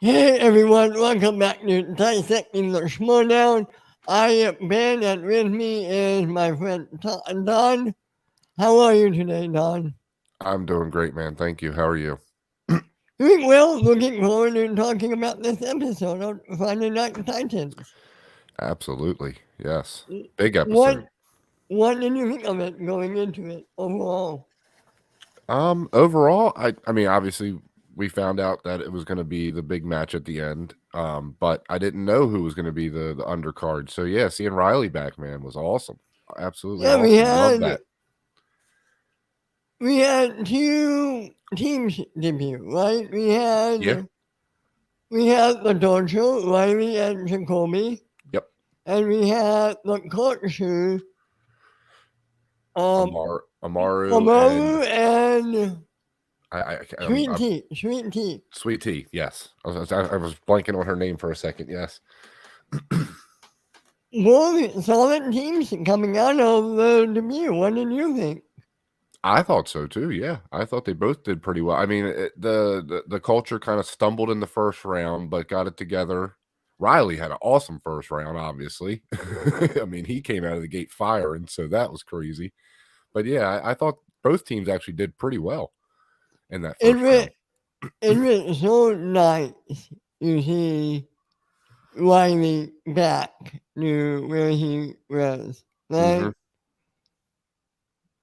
Hey everyone, welcome back to Dissecting the Schmoedown. I am Ben, and with me is my friend Don. How are you today, Don? I'm doing great, man. Thank you. How are you? Doing well, looking forward to talking about this episode of Friday Night Titans. Absolutely. Yes. Big What episode. what did you think of it going into it overall? Overall, I mean, obviously we found out that it was going to be the big match at the end. But I didn't know who was going to be the undercard. So yeah, seeing Riley back, man, was awesome. Absolutely Yeah, we awesome. Love had that. we had two teams debut, right? Yeah. We had the Dojo, Riley and Jacoby. Yep. And we had the courtesy um Amaru and Omaru and I'm Sweet Tea. Sweet Tea. Yes. I was blanking on her name for a second. Yes. Both solid teams coming out of the debut. What did you think? I thought so too. Yeah, I thought they both did pretty well. I mean, the culture kind of stumbled in the first round, but got it together. Riley had an awesome first round, obviously. I mean, he came out of the gate firing, so that was crazy. But yeah, I thought both teams actually did pretty well in that It first was, round. it was so nice to see Riley back to where he was. Hmm. Like,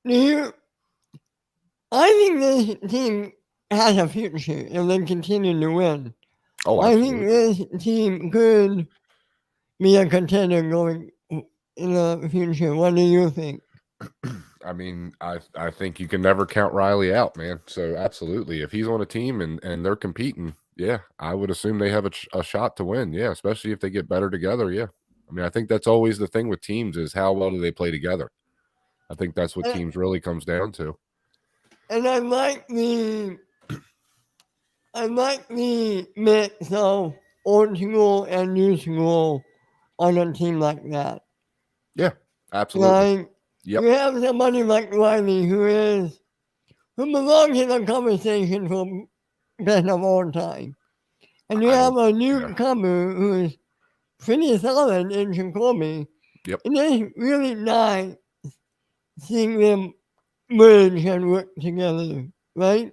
do you, I think this team has a future if they continue to win. Oh, I think absolutely. this team could be a contender going in the future. What do you think? I mean, I think you can never count Riley out, man. So absolutely, if he's on a team and they're competing, yeah, I would assume they have a shot to win. Yeah, especially if they get better together. Yeah, I mean, I think that's always the thing with teams is how well do they play together. I think that's what And, teams really comes down to. and I like the mix of old school and new school on a team like that. Yeah, absolutely. Like Yep, you have somebody like Riley who belongs in the conversation for best of all time. And you I have a yeah, newcomer who is pretty solid in Jacoby. yep. And it's really nice seeing them merge and work together, right?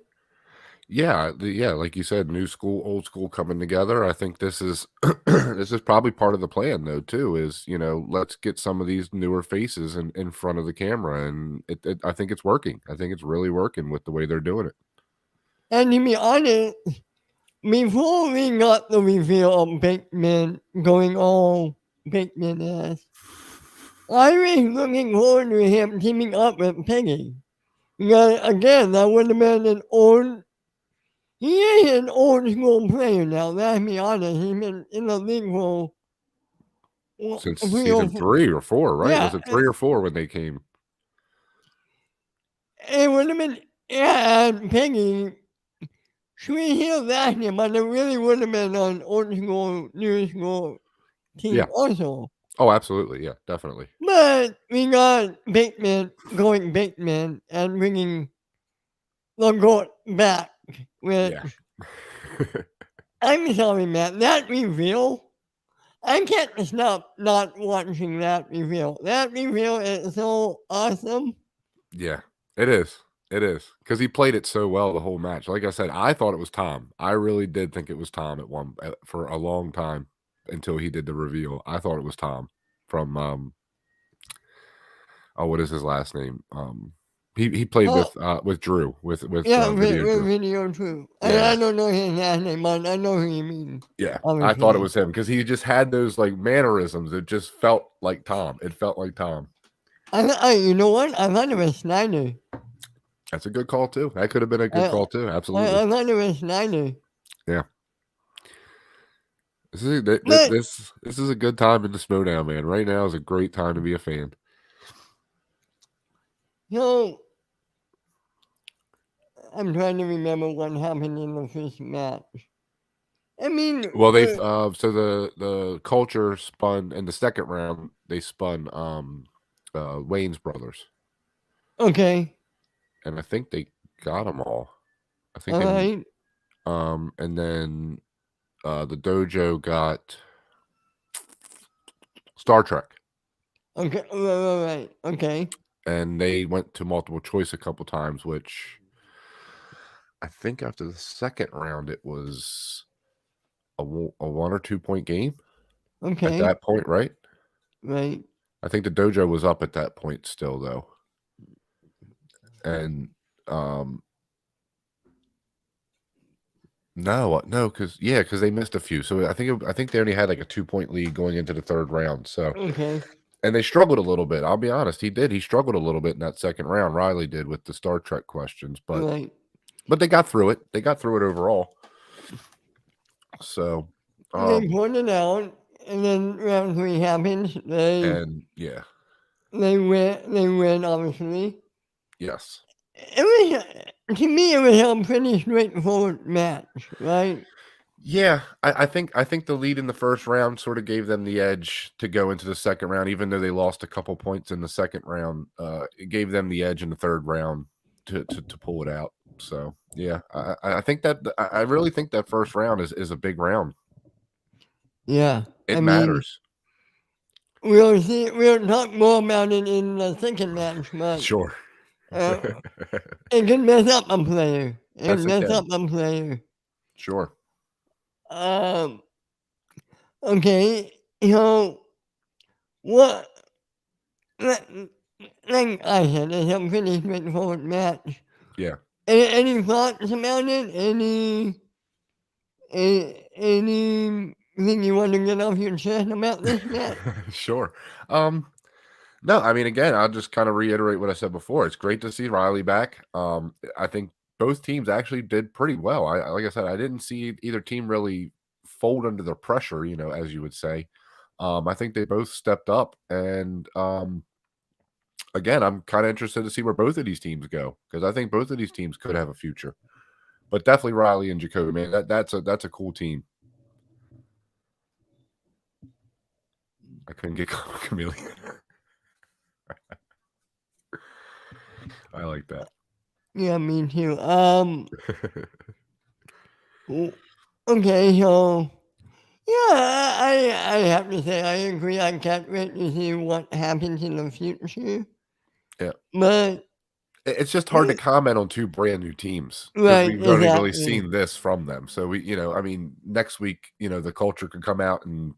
Yeah, yeah, like you said, new school, old school coming together. I think this is this is probably part of the plan though too, is let's get some of these newer faces in front of the camera, and I think it's working. I think it's really working with the way they're doing it. And to be honest, before we got the reveal of Bateman going all Bateman ass, I was looking forward to him teaming up with Peggy. Because again, that would have been he is an old school player now, let's be honest. He's been in the league for Since 3 or 4. 3 or 4, right? Was Yeah, it 3 or 4 when they came? it would have been, yeah, and Peggy, she healed that him, but it really would have been an old school, new school team Yeah. also. Oh, absolutely. Yeah, definitely. But we got Bateman going Bateman and bringing the goat back. Yeah. Which I'm sorry, man. That reveal, I can't stop not watching that reveal. That reveal is so awesome. Yeah, it is. It is because he played it so well the whole match. Like I said, I thought it was Tom. I really did think it was Tom for a long time until he did the reveal. I thought it was Tom from oh, what is his last name? He played Oh, with Drew with yeah, Video with Drew. video too. And Yeah, I don't know his last name, but I know who you mean. yeah. I thought it Obviously. was him because he just had those like mannerisms. It just felt like Tom. It felt like Tom. You know what? I thought it was Snyder. That's a good call too. That could have been a good I, call too. Absolutely. I thought it was Snyder. Yeah. But, This is a good time in the Schmoedown, man. Right now is a great time to be a fan. you know, I'm trying to remember what happened in the first match. I mean, Well, so the culture spun in the second round. They spun Wayne's brothers, okay, and I think they got them all. I think all they right. and then The dojo got Star Trek, Okay, right. Okay. and they went to multiple choice a couple times, which I think after the second round it was a 1 or 2 point game at Okay. that point, right? Right. I think the dojo was up at that point still, though, and no, because they missed a few. So I think they only had like a 2 point lead going into the third round. So, Okay. and they struggled a little bit. I'll be honest, he did. He struggled a little bit in that second round. Riley did with the Star Trek questions, Right. but they got through it. They got through it overall. So, They pointed out, and then round 3 happens. and yeah, They win, obviously. yes, It was, to me, it was a pretty straightforward match, right? yeah. I think the lead in the first round sort of gave them the edge to go into the second round, even though they lost a couple points in the second round. It gave them the edge in the third round to pull it out. So yeah, I think that I really think that first round is a big round. Yeah. It I mean, matters. we'll see. We'll talk more about it in the second match, but Sure. uh, it can mess up a player. It Yes, can it mess can. up a player. Sure. Um. Okay. So what? Like like I said, it's a pretty straightforward match. Yeah. Any thoughts about it? Anything you want to get off your chest about this match? Sure. No, I mean, again, I'll just kind of reiterate what I said before. It's great to see Riley back. I think both teams actually did pretty well. Like I said, I didn't see either team really fold under the pressure, as you would say. I think they both stepped up, and again, I'm kind of interested to see where both of these teams go because I think both of these teams could have a future. But definitely Riley and Jacoby, man, that's a cool team. I couldn't get Chameleon. I like that. Yeah, me too. Okay, so yeah, I have to say I agree. I can't wait to see what happens in the future. Yeah. But It's just hard to comment on two brand new teams because right, we've only really exactly. seen this from them. So I mean, next week, the culture could come out and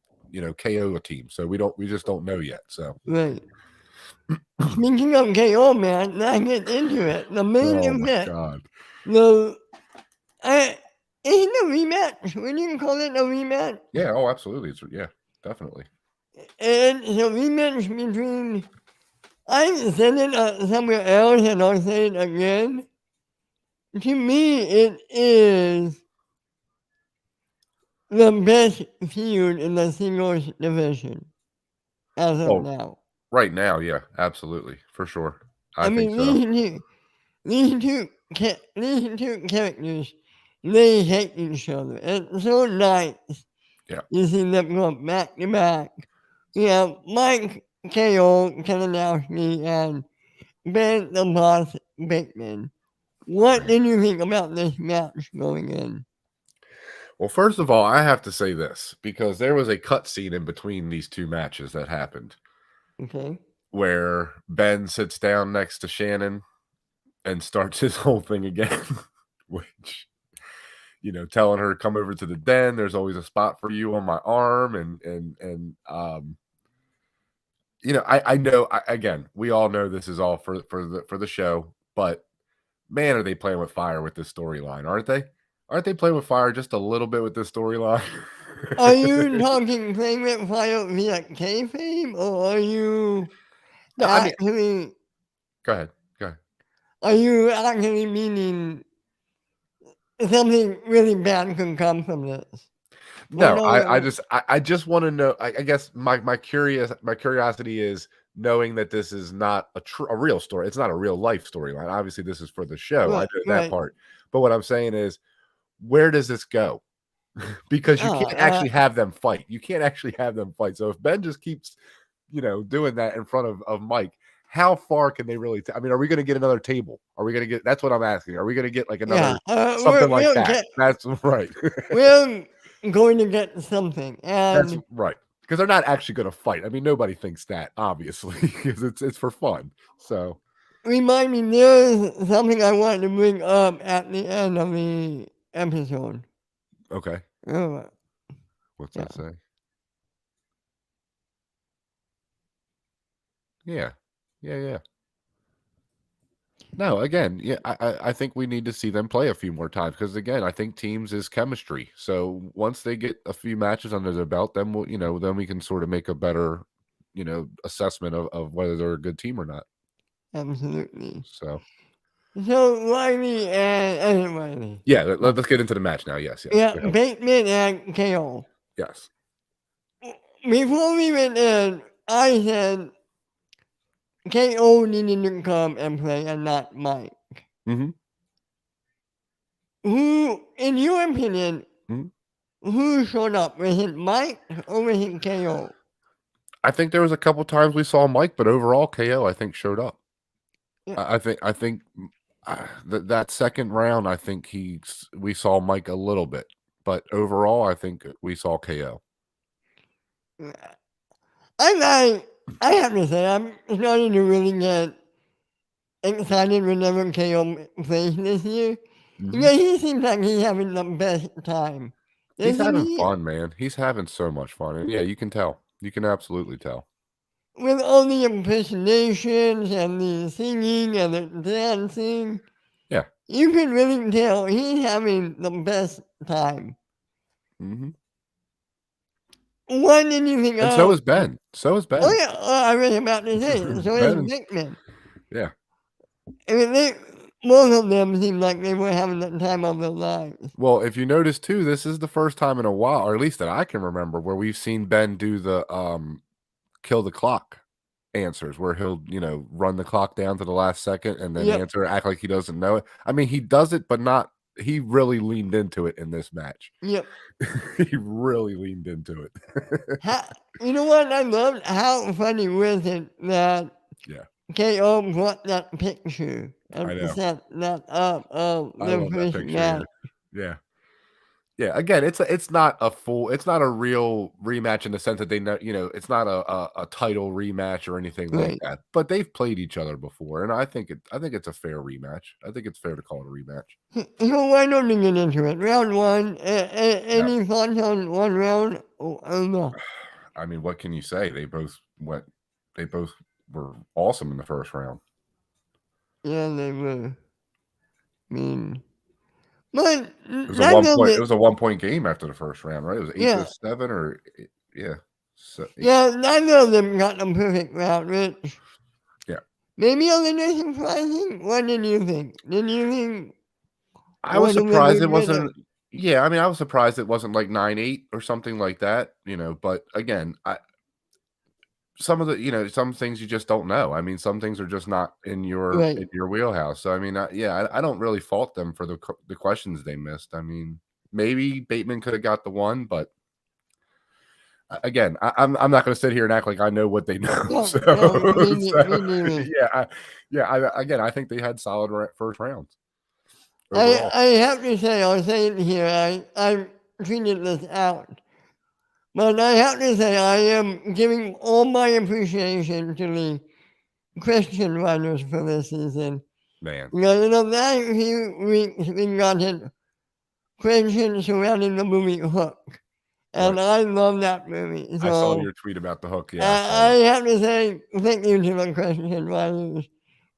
KO a team. So we just don't know yet. So Right. Speaking of KO, man, let's get into it. The main oh my event. god, The I isn't a rematch. We didn't call it a rematch. yeah, oh absolutely, yeah, definitely. And it's a rematch between. I said it somewhere else, and I'll say it again. To me, it is the best feud in the singles division as of Oh, now. right now, yeah, absolutely, for sure. I I think mean, so. these two characters, they hate each other. It's so nice Yeah. to see them go back to back. You have Mike KO, Kalinowski, and Ben the Boss Bateman. What did you think about this match going in? Well, first of all, I have to say this because there was a cutscene in between these two matches that happened Okay. where Ben sits down next to Shannon and starts his whole thing again, which telling her to come over to the den. There's always a spot for you on my arm, and I know. Again, we all know this is all for the show, but man, are they playing with fire with this storyline, aren't they? Aren't they playing with fire just a little bit with this storyline? Are you talking playing with fire via kayfabe, or are you No, I mean, actually go ahead. Go ahead. are you actually meaning something really bad could come from this? Or No, no, I just want to know. I guess my curiosity is knowing that this is not a real story. It's not a real life storyline. Obviously, this is for the show. I right, know that right. part. But what I'm saying is, where does this go? Because you Oh, can't actually have them fight. You can't actually have them fight. So if Ben just keeps, doing that in front of Mike, how far can they really? I mean, are we going to get another table? Are we going to get? That's what I'm asking. Are we going to get like yeah. another something like We'll that? get That's right. we'll going to get something. That's And right, because they're not actually going to fight. I mean, nobody thinks that, obviously, because it's for fun. So remind me, there's something I wanted to bring up at the end of the episode. okay, Uh, what's yeah. that say? Yeah, yeah, yeah. No, again, yeah, I think we need to see them play a few more times because again, I think teams is chemistry. So once they get a few matches under their belt, then we'll, then we can sort of make a better, assessment of whether they're a good team or not. Absolutely. So So Riley and Riley. yeah, let's get into the match now. Yes, yes, Yeah, go ahead. Bateman and KO. Yes. Before we went in, I said KO needed to come and play and not Mike. Hmm. Who, in your opinion, Hmm. who showed up? Was it Mike or was it KO? I think there was a couple times we saw Mike, but overall, KO I think showed up. Yeah. I think that second round, I think we saw Mike a little bit, but overall, I think we saw KO. I have to say, I'm starting to really get excited whenever KO plays this year. Hmm. Yeah, he seems like he's having the best time. He's Doesn't having he? fun, man. He's having so much fun, and yeah, you can tell. You can absolutely tell. With all the impersonations and the singing and the dancing, Yeah. you can really tell he's having the best time. Hmm. What did you think And so is of? Ben. So is Oh Ben. yeah, I was about to say, so is Ben. Bateman. Yeah. I mean, both of them seemed like they were having the time of their lives. Well, if you notice too, this is the first time in a while, or at least that I can remember, where we've seen Ben do the kill the clock answers, where he'll, run the clock down to the last second and then Yep, answer, act like he doesn't know it. I mean, he does it, but not he really leaned into it in this match. yep. He really leaned into it. How, you know what I loved? How funny was it that Yeah, KO brought that picture I and know. set that up of I the love that first picture match? here. Yeah. Yeah, again, it's not it's not a real rematch in the sense that they know, it's not a title rematch or anything like Right. that. But they've played each other before, and I think it's a fair rematch. I think it's fair to call it a rematch. So why don't we get into it? Round one. Yeah. Any thoughts on one round? Oh, no. I mean, what can you say? They both were awesome in the first round. Yeah, they were. I mean, but It was a none one of point. It it. was a 1 point game after the first round, right? It was 8 to Yeah, 7, or yeah, so eight, yeah, none of them got the perfect round, Rich. yeah. Maybe a little surprising. What did you think? Did you think I was one of them surprised would it get it? wasn't. Yeah, I mean, I was surprised it wasn't like 9-8 or something like that. But again, some of the some things you just don't know. I mean, some things are just not in Right. your wheelhouse. So I mean, yeah, I don't really fault them for the questions they missed. I mean, maybe Bateman could have got the one, but again, I'm not going to sit here and act like I know what they know. No, So, no, me so neither. yeah, again, I think they had solid first rounds I overall. I have to say, I'll say it here. I tweeted this out, but I have to say I am giving all my appreciation to the Christian writers for this season. Man, Because in the last few weeks we got it Christian surrounding the movie Hook, right. and I love that movie. I saw So your tweet about the hook. Yeah, I I saw it. have to say thank you to the Christian writers.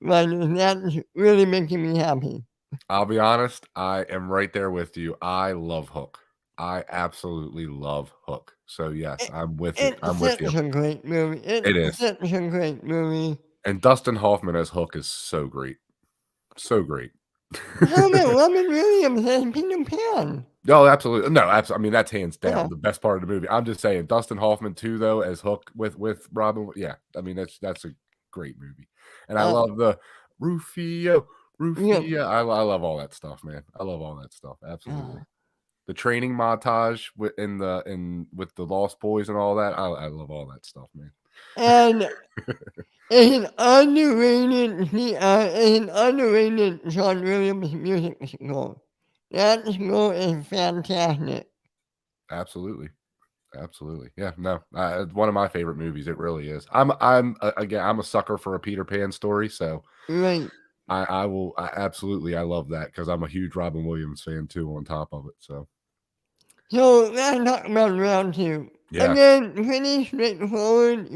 Writers, that's really making me happy. I'll be honest, I am right there with you. I love Hook. I absolutely love Hook. So yes, It, I'm with it. it's I'm with you. such a great movie. It It's is. such a great movie. And Dustin Hoffman as Hook is so great. So great. How about Robin Williams as Peter Pan? No, absolutely. No, absolutely. I mean, that's hands Yeah. down the best part of the movie. I'm just saying, Dustin Hoffman too, though, as Hook with Robin. Yeah, I mean that's a great movie, and I Uh, love the Rufio, yeah. Rufio. I love all that stuff, man. I love all that stuff. Absolutely. Uh, The training montage with the Lost Boys and all that. I love all that stuff, man. and it's an underrated John Williams music score. That score is fantastic. Absolutely. Absolutely. Yeah, no, it's one of my favorite movies, it really is. Again, I'm a sucker for a Peter Pan story, so Right. I absolutely, I love that because 'cause I'm a huge Robin Williams fan too on top of it, so So let's talk about round two. yeah. Again, pretty straightforward.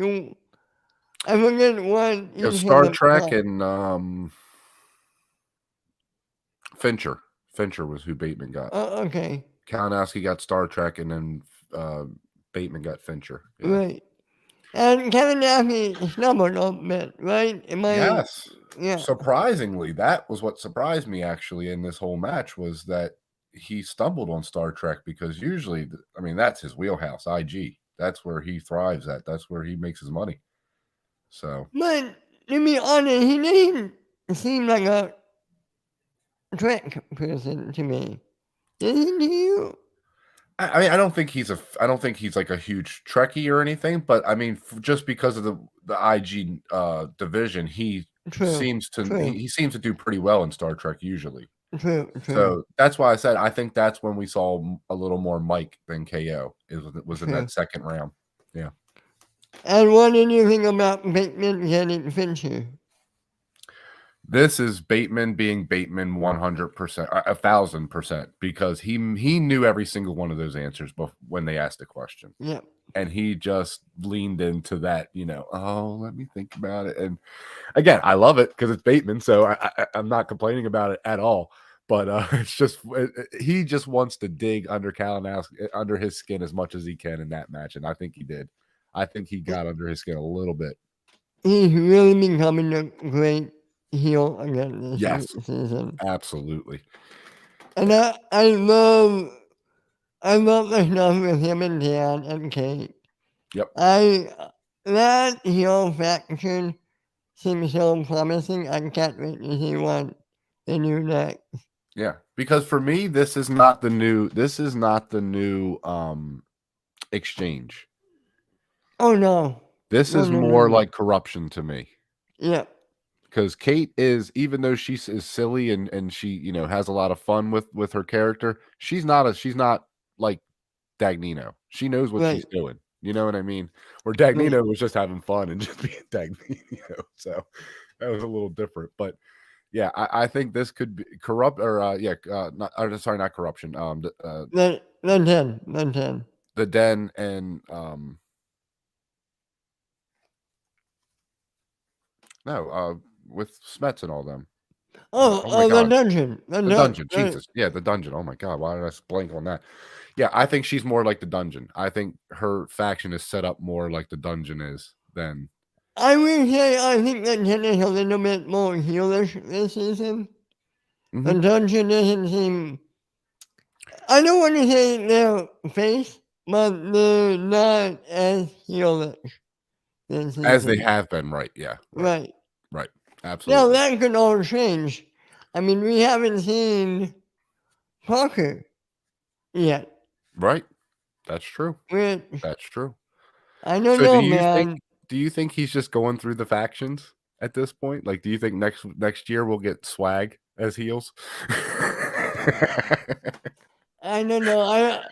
I forget what It was each of Star them Trek got. and, Fincher. Fincher was who Bateman got. Okay. Kalinowski got Star Trek, and then, uh, Bateman got Fincher, yeah. Right. And Kevin Nappy stumbled a bit, right? Am I? Yes. Yeah. Surprisingly, that was what surprised me actually in this whole match was that he stumbled on Star Trek because usually, I mean, that's his wheelhouse, IG. That's where he thrives at. That's where he makes his money. So, But to be honest, he didn't seem like a trick person to me. Did he to you? I mean, I don't think he's like a huge Trekkie or anything, but I mean, just because of the IG division, True. True. he seems to do pretty well in Star Trek usually. True. True. So that's why I said I think that's when we saw a little more Mike than KO. Was in True. that second round. Yeah. And what did you think about Bateman getting Fincher? This is Bateman being Bateman 100%, 1,000%, because he knew every single one of those answers when they asked the question. Yep. And he just leaned into that, oh, let me think about it. And again, I love it because it's Bateman, so I'm not complaining about it at all. But it's just he just wants to dig under Kalinowski, under his skin as much as he can in that match, and I think he did. I think he got under his skin a little bit. He's really becoming a great heel again this Yes, season. absolutely. And I love the stuff with him and Dan and Kate. Yep. That heel faction seems so promising. I can't wait to see what they do next. Yeah, because for me, this is not the new. This is not the new exchange. Oh no. This No is no no more no. like corruption to me. Yeah. Because Kate is, even though she is silly and she has a lot of fun with her character, she's not like Dagnino. She knows what she's Right. doing. You know what I mean? Where Right. Dagnino was just having fun and just being Dagnino. So that was a little different. But yeah, I think this could be corrupt or not, or, sorry, not corruption. The 10. The 10. The Den and no, with Smets and all them. Oh my The god. dungeon. The dungeon, Jesus. Yeah, the dungeon. Oh my god, why did I blank on that? Yeah, I think she's more like the dungeon. I think her faction is set up more like the dungeon is than I would say I think the 10 is a little bit more heelish this season. The Mhm. dungeon doesn't seem. I don't want to say they're face, but they're not as heelish this As they season. have been, right? Yeah, right, Right. right. Now Absolutely. that could all change. I mean, we haven't seen Parker yet, Right. That's true. which That's true. I don't So know, man. do you think he's just going through the factions at this point? Like, do you think next year we'll get Swag as heels? I don't know.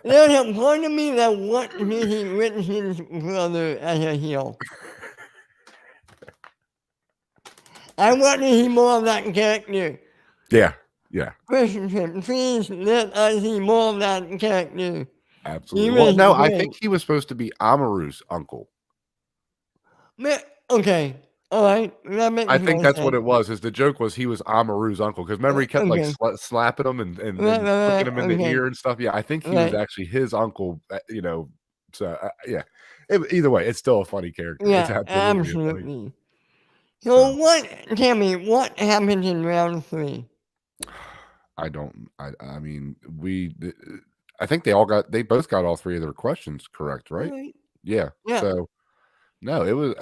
There's a part of me that wants to see Richard's brother as a heel. I want to see more of that character. Yeah. Yeah. Christensen, please let us see more of that character. Absolutely. He Well, was no, I great. think he was supposed to be Amaru's uncle. Okay, all right, that I makes think more that's what sense. it was, is the joke was he was Amaru's uncle, because remember he kept, like, Okay, slapping him and right, and flicking right, him right, in the okay, ear and stuff. Yeah, I think he was right. actually his uncle, so, yeah. Either way, it's still a funny character. It's Yeah, absolutely a funny absolutely. So so, tell me, what happens in round 3? I don't I mean, I think they both got all 3 of their questions correct, All right? right, Yeah, yeah, so, no, it was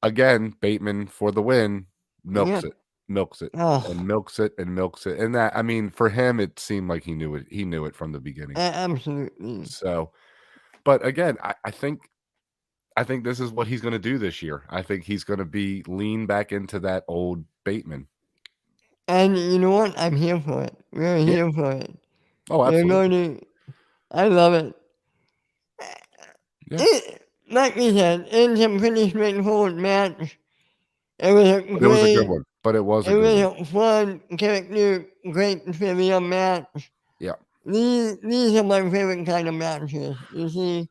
again, Bateman for the win, yeah. milks it, and Oh, milks it, and milks it, and that I mean, for him, it seemed like he knew it from the beginning. absolutely. So, but again, I think this is what he's gonna do this year. I think he's gonna be lean back into that old Bateman. And you know what? I'm here for it. We're Yeah, here for it. Oh, They're absolutely. going to. I love it. Yeah. Like we said, it's a pretty straightforward match. It was a But it was a good great, one. But it was a it good was one. a fun character, great trivia match. Yeah. These are my favorite kind of matches. You see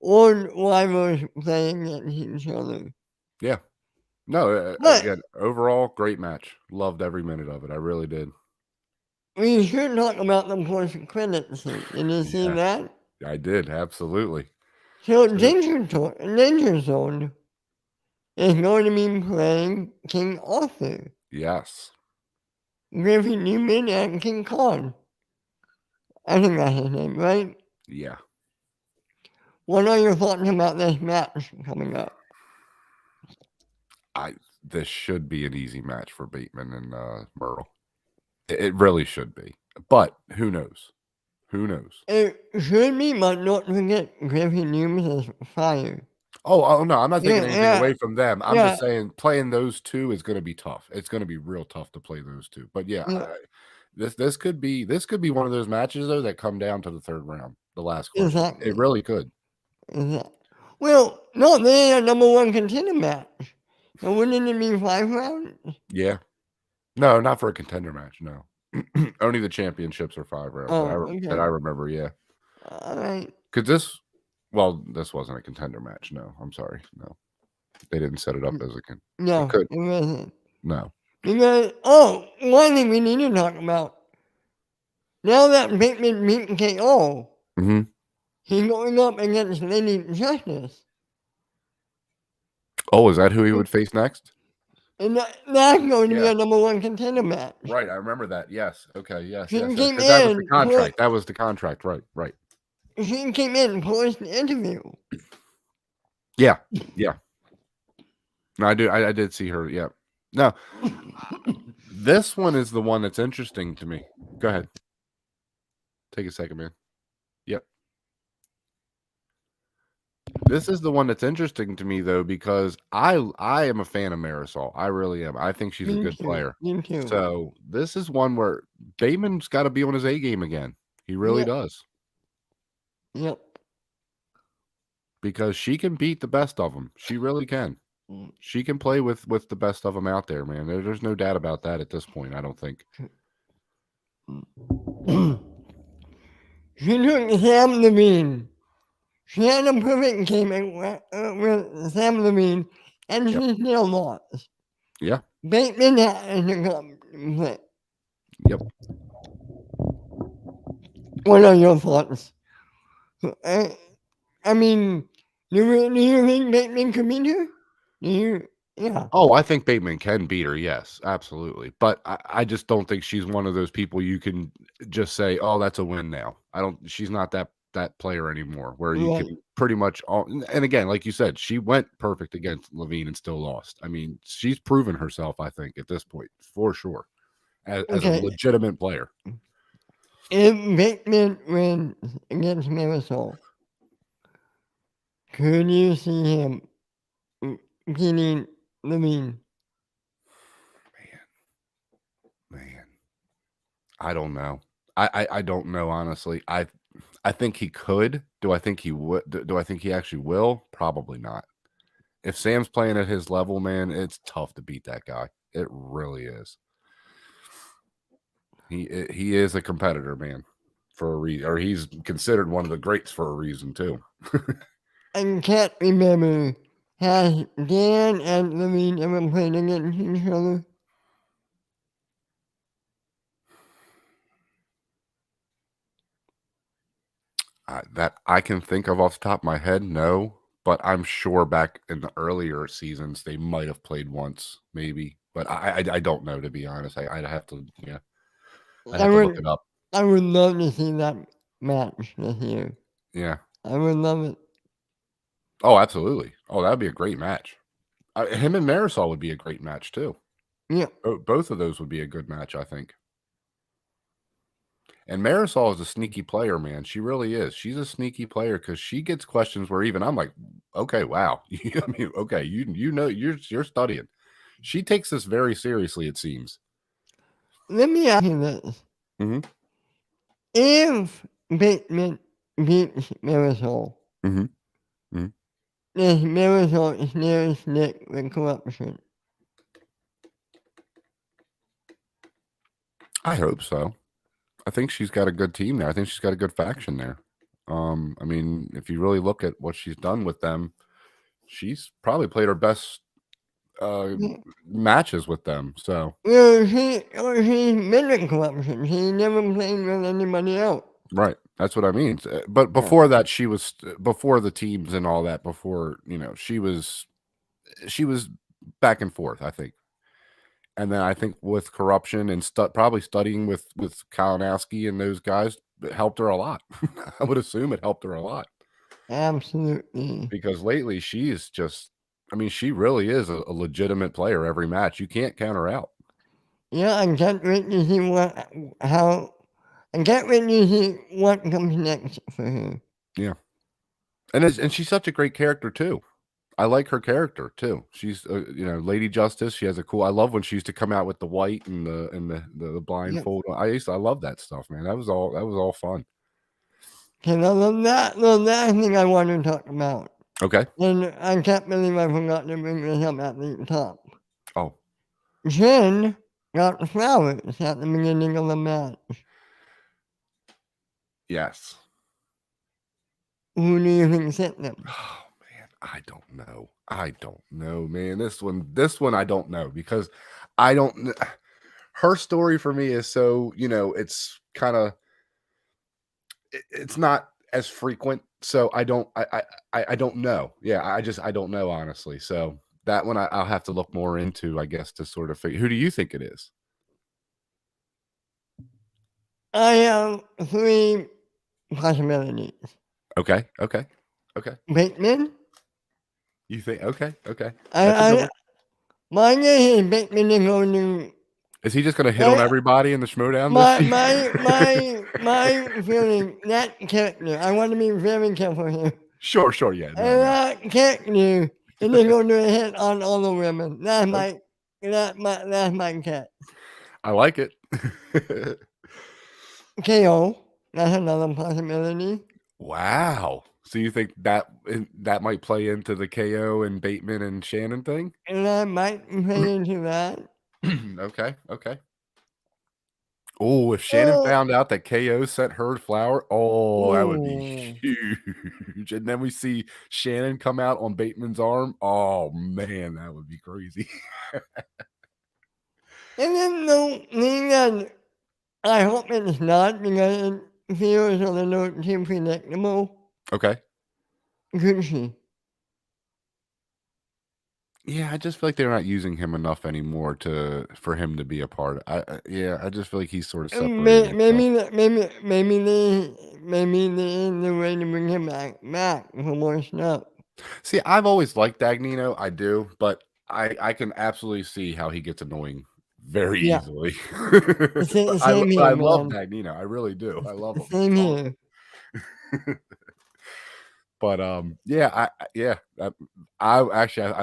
old rivals playing against each other. Yeah. No, But again, overall, great match. Loved every minute of it. I really did. we should talk about the post-credits scene. Did you see Yeah, that? I did. Absolutely. So So, Danger Zone is going to be playing King Arthur, yes. Griffey Newman, and King Kong. I think that's his name, right? Yeah. What are your thoughts about this match coming up? This should be an easy match for Bateman and Myrtle. It really should be. But who knows? Who knows? It should be, but don't forget Griffey Newman is fired. Oh no, I'm not taking Yeah, anything yeah, away from them. I'm yeah, just saying playing those two is going to be tough. It's going to be real tough to play those two. But yeah, yeah, this could be one of those matches though that come down to the third round, the last question. It exactly. really could. Exactly. Well, no, they're a number one contender match. So wouldn't it be 5 rounds? Yeah. No, not for a contender match. No, only the championships are 5 rounds Oh, that I okay. remember. Yeah, All right. because this, well, this wasn't a contender match. No, I'm sorry. No, they didn't set it up as a con. It No, could. it wasn't. No. Because, one thing we need to talk about. Now that Bateman beat KO, Hmm. he's going up against Lady Justice. Oh, is that who he would face next? And that's going to be Yeah. a number one contender match. Right, I remember that. Yes. Okay. Yes. She Yes. came Because that was the in, contract. That was the contract. Right. Right. she came in post the interview. Yeah. Yeah. No, I do. I did see her. Yeah. Now, this one is the one that's interesting to me. Go ahead. Take a second, man. Yep. This is the one that's interesting to me though, because I am a fan of Marisol. I really am. I think she's a Me good too. player. Me too. So this is one where Bateman's got to be on his A game again. He really Yep. does. Yep. Because she can beat the best of them. She really can. She can play with the best of them out there, man. There's no doubt about that at this point. I don't think. She took Sam Levine. She had a perfect game with Sam Levine, and Yep. she still lost. Yeah. Bateman had to come play. Yep. What are your thoughts? I mean, do you think Bateman could beat her? Yeah. Oh, I think Bateman can beat her. Yes, absolutely. But I just don't think she's one of those people you can just say, "Oh, that's a win now." I don't. She's not that player anymore. Where you Right. can pretty much and again, like you said, she went perfect against Levine and still lost. I mean, she's proven herself. I think at this point, for sure, as a Okay. legitimate player. If Bateman wins against Marisol, could you see him beating Levine? Man, I don't know. I don't know honestly. I think he could. Do I think he would? Do I think he actually will? Probably not. If Sam's playing at his level, man, it's tough to beat that guy. It really is. He is a competitor, man, for a reason, or he's considered one of the greats for a reason too. I can't remember. Has Dan and Levine ever played against each other? That I can think of off the top of my head, no, but I'm sure back in the earlier seasons they might have played once, maybe, but I don't know, to be honest. I'd have to, yeah, I'd have to look it up. I would love to see that match this year. Yeah. I would love it. Oh, absolutely. Oh, that'd be a great match. Him and Marisol would be a great match too. Yeah. Both of those would be a good match, I think. And Marisol is a sneaky player, man. She really is. She's a sneaky player because she gets questions where even I'm like, okay, wow. I mean, okay, you know you're studying. She takes this very seriously, it seems. Let me ask you this. Mm-hmm. if Bateman beats Marisol, Mm-hmm. Mm-hmm. does Marisol snare Nick with corruption? I hope so. I think she's got a good team there. I think she's got a good faction there. I mean, if you really look at what she's done with them, she's probably played her best matches with them. So Well, she's been with corruption. She never played with anybody else. right, that's what I mean. But Yeah. before that, she was before the teams and all that. Before she was back and forth. I think. And then I think with corruption and probably studying with Kalinowski and those guys, it helped her a lot. I would assume it helped her a lot Absolutely. because lately she's just, I mean, she really is a legitimate player every match. You can't count her out. Yeah, I can't wait to see I can't wait to see what comes next for her. Yeah, and she's such a great character too. I like her character too. She's Lady Justice. She has a cool. I love when she used to come out with the white and the Yep. blindfold. I love that stuff, man. That was all fun. Okay, now the last thing I want to talk about, Okay. and I can't believe I forgot to bring this up at the top. Oh, Jen got the flowers at the beginning of the match. yes. Who do you think sent them? Oh man, I don't know, man. This one I don't know because I don't. Her story for me is so it's kind of it's not as frequent, so I don't know. Yeah, I don't know honestly. So that one I'll have to look more into, I guess, to sort of figure. Who do you think it is? I have three possibilities. Okay. Bateman? You think? Okay. That's a good one. My guess is Bateman is going to. Is he just going to hit on everybody in the Schmoedown this My year? my feeling, that character, I want to be very careful here. Sure, yeah. No. That character is going to hit on all the women. That's my cat. I like it. KO, that's another possibility. Wow. So you think that might play into the KO and Bateman and Shannon thing? And I might play into that. Okay. Oh, if Shannon found out that KO sent her the flower, that would be huge. And then we see Shannon come out on Bateman's arm. Oh man, that would be crazy. And then the thing that I hope it's not because it feels a little too predictable. Okay. Could she? Yeah, I just feel like they're not using him enough anymore for him to be a part. I just feel like he's sort of separated. Maybe the way to bring him back for more stuff. See, I've always liked Dagnino. I do, but I can absolutely see how he gets annoying very easily. I love Dagnino. I really do. I love him. Same here. But I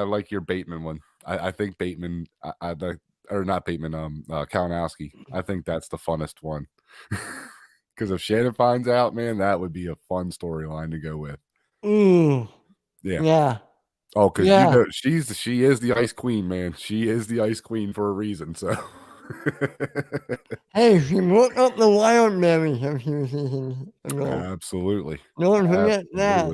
like your Bateman one. I think Bateman, or not Bateman, Kalinowski. I think that's the funnest one. Because if Shannon finds out, man, that would be a fun storyline to go with. Ooh. Yeah. Oh, because she is the Ice Queen, man. She is the Ice Queen for a reason. So. Hey, she woke up the wild berries a few seasons ago. Absolutely. Don't forget that.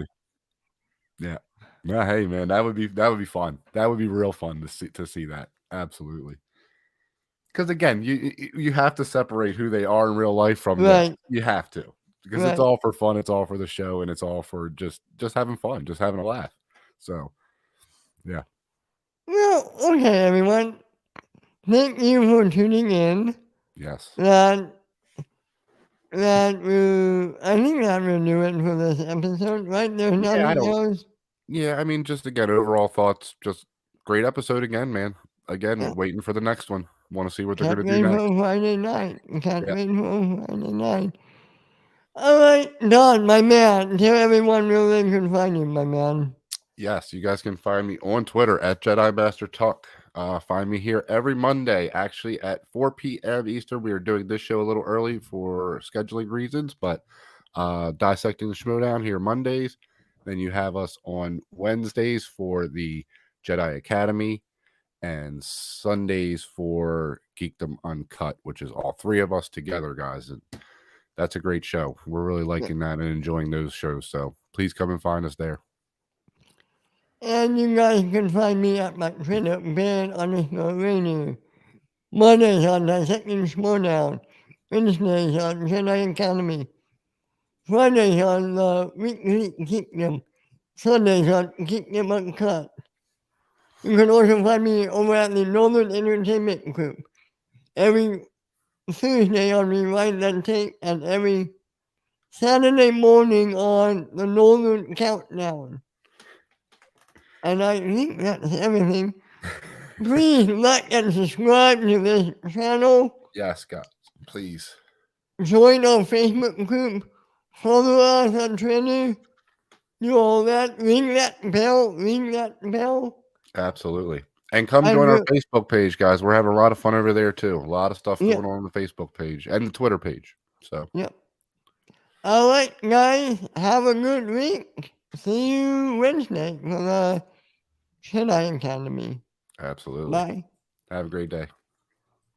Yeah. No, hey man, that would be fun. That would be real fun to see that. Absolutely. Because again, you have to separate who they are in real life from that. You have to. Because it's all for fun, it's all for the show, and it's all for just having fun, just having a laugh. So yeah. Well, okay, everyone. Thank you for tuning in. Yes. I think that will do it for this episode, right? There's nothing else. Yeah, I mean, just again, overall thoughts, just great episode again, man. Again, waiting for the next one. Want to see what they're going to do next. For Friday night. Can't wait for Friday night. All right, Don, my man. Tell everyone where they can find you, my man. Yes, you guys can find me on Twitter at Jedi Master Talk. Find me here every Monday, actually at 4 p.m. Eastern. We are doing this show a little early for scheduling reasons, but Dissecting the Schmoedown here Mondays. Then you have us on Wednesdays for the Jedi Academy and Sundays for Geekdom Uncut, which is all three of us together, guys. And that's a great show. We're really liking that and enjoying those shows. So please come and find us there. And you guys can find me at my Twitter, Ben_Radio. Mondays on Dissecting Schmoedown. Wednesdays on Jedi Academy. Fridays on the Weekly Geekdom. Sundays on Geekdom Uncut. You can also find me over at the Northern Entertainment Group. Every Tuesday on Rewind and Tape, and every Saturday morning on the Northern Countdown. And I think that's everything. Please like and subscribe to this channel. Yes, guys, please. Join our Facebook group. Follow us on Twitter. Do all that. Ring that bell. Absolutely. And come join our Facebook page, guys. We're having a lot of fun over there, too. A lot of stuff going on the Facebook page and the Twitter page. So. Yep. All right, guys. Have a good week. See you Wednesday for the Jedi Academy. Absolutely. Bye. Have a great day.